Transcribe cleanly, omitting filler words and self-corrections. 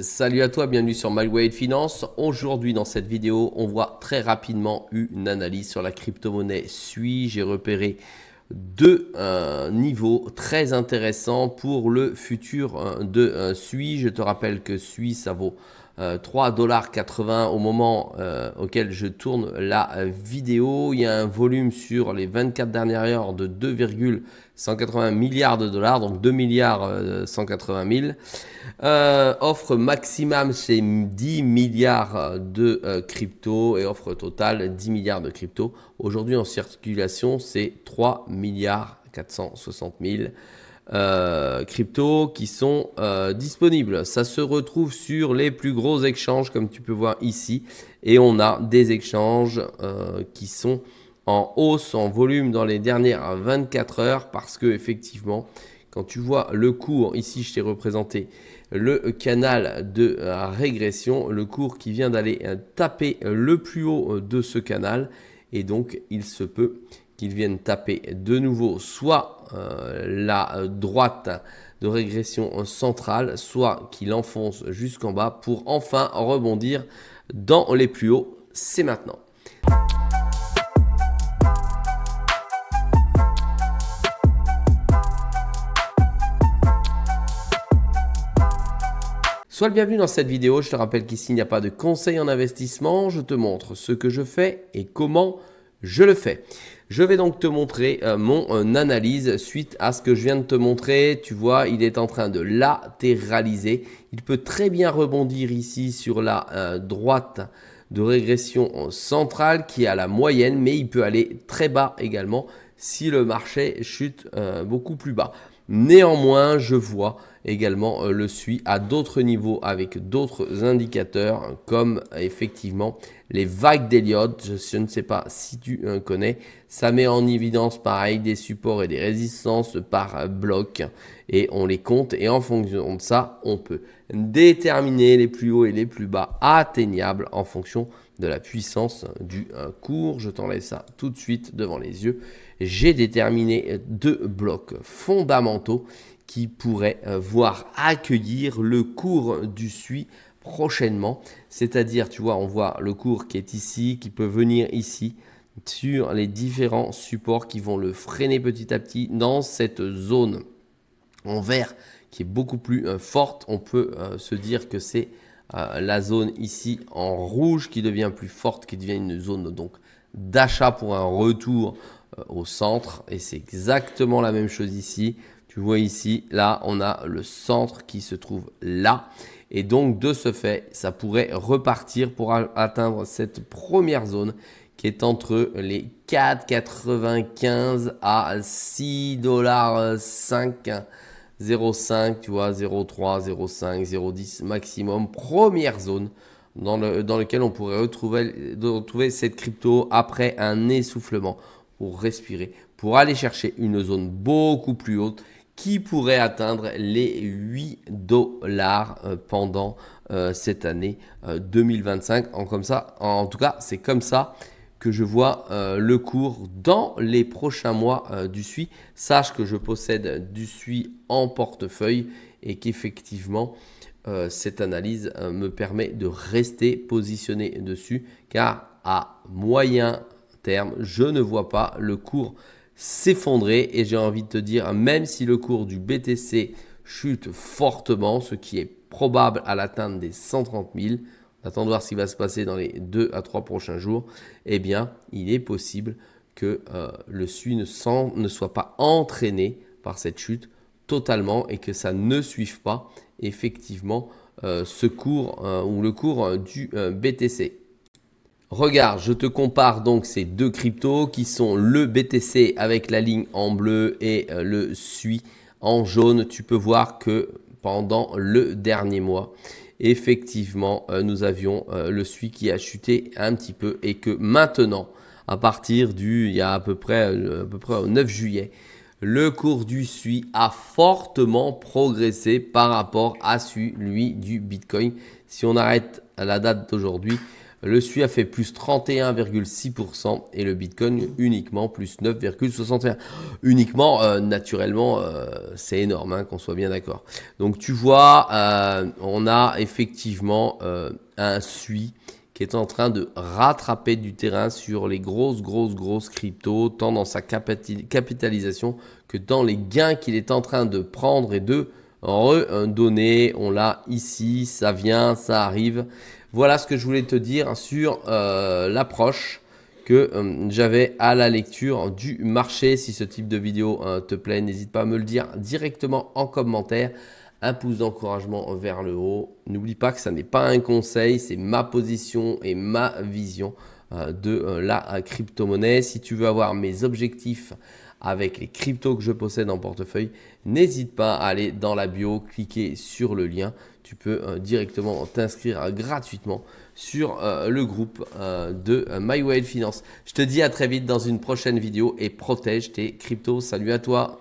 Salut à toi, bienvenue sur MyWay Finance. Aujourd'hui dans cette vidéo, on voit très rapidement une analyse sur la crypto-monnaie SUI. J'ai repéré deux niveaux très intéressants pour le futur de SUI. Je te rappelle que SUI, ça vaut 3,80 $ au moment auquel je tourne la vidéo. Il y a un volume sur les 24 dernières heures de 2,180 milliards de dollars, donc 2 milliards 180 000. Offre maximum, c'est 10 milliards de crypto et offre totale 10 milliards de crypto. Aujourd'hui en circulation, c'est 3 milliards 460 000 cryptos qui sont disponibles. Ça se retrouve sur les plus gros exchanges comme tu peux voir ici. Et on a des exchanges qui sont en hausse, en volume dans les dernières 24 heures parce que effectivement, quand tu vois le cours, ici je t'ai représenté le canal de régression, le cours qui vient d'aller taper le plus haut de ce canal. Et donc, il se peut qu'il vienne taper de nouveau soit la droite de régression centrale, soit qu'il enfonce jusqu'en bas pour enfin rebondir dans les plus hauts. C'est maintenant. Sois le bienvenu dans cette vidéo. Je te rappelle qu'ici, il n'y a pas de conseil en investissement. Je te montre ce que je fais et comment je le fais. Je vais donc te montrer mon analyse suite à ce que je viens de te montrer. Tu vois, il est en train de latéraliser. Il peut très bien rebondir ici sur la droite de régression centrale qui est à la moyenne, mais il peut aller très bas également si le marché chute beaucoup plus bas. Néanmoins, je vois également le SUI à d'autres niveaux avec d'autres indicateurs comme effectivement les vagues d'Elliott. Je ne sais pas si tu connais. Ça met en évidence pareil des supports et des résistances par bloc et on les compte et en fonction de ça, on peut déterminer les plus hauts et les plus bas atteignables en fonction de la puissance du cours. Je t'enlève ça tout de suite devant les yeux. J'ai déterminé deux blocs fondamentaux qui pourraient voir accueillir le cours du SUI prochainement. C'est-à-dire, tu vois, on voit le cours qui est ici, qui peut venir ici sur les différents supports qui vont le freiner petit à petit dans cette zone en vert qui est beaucoup plus forte. On peut se dire que c'est la zone ici en rouge qui devient plus forte, qui devient une zone donc d'achat pour un retour au centre. Et c'est exactement la même chose ici. Tu vois ici, là, on a le centre qui se trouve là. Et donc, de ce fait, ça pourrait repartir pour atteindre cette première zone qui est entre les 4,95 à 6,5 0,5, tu vois, 0,3, 0,5, 0,10 maximum. Première zone dans laquelle on pourrait retrouver cette crypto après un essoufflement pour respirer, pour aller chercher une zone beaucoup plus haute qui pourrait atteindre les 8 $ pendant cette année 2025. En tout cas, c'est comme ça que je vois le cours dans les prochains mois du SUI. Sache que je possède du SUI en portefeuille et qu'effectivement, cette analyse me permet de rester positionné dessus car à moyen terme, je ne vois pas le cours s'effondrer et j'ai envie de te dire, même si le cours du BTC chute fortement, ce qui est probable à l'atteinte des 130 000, on attend de voir ce qui va se passer dans les 2 à 3 prochains jours, eh bien, il est possible que le SUI ne soit pas entraîné par cette chute totalement et que ça ne suive pas effectivement ce cours ou le cours du BTC. Regarde, je te compare donc ces deux cryptos qui sont le BTC avec la ligne en bleu et le SUI en jaune. Tu peux voir que pendant le dernier mois, effectivement, nous avions le SUI qui a chuté un petit peu et que maintenant, à partir il y a à peu près au 9 juillet, le cours du SUI a fortement progressé par rapport à celui du Bitcoin. Si on arrête à la date d'aujourd'hui, Le SUI a fait plus 31,6% et le Bitcoin uniquement plus 9,61%. Uniquement, naturellement, c'est énorme, hein, qu'on soit bien d'accord. Donc tu vois, on a effectivement un SUI qui est en train de rattraper du terrain sur les grosses cryptos, tant dans sa capitalisation que dans les gains qu'il est en train de prendre et de redonner. On l'a ici, ça vient, ça arrive. Voilà ce que je voulais te dire sur l'approche que j'avais à la lecture du marché. Si ce type de vidéo te plaît, n'hésite pas à me le dire directement en commentaire. Un pouce d'encouragement vers le haut. N'oublie pas que ça n'est pas un conseil, c'est ma position et ma vision de la crypto-monnaie. Si tu veux avoir mes objectifs avec les cryptos que je possède en portefeuille, n'hésite pas à aller dans la bio, cliquer sur le lien. Tu peux directement t'inscrire gratuitement sur le groupe de MyWhale Finance. Je te dis à très vite dans une prochaine vidéo et protège tes cryptos. Salut à toi!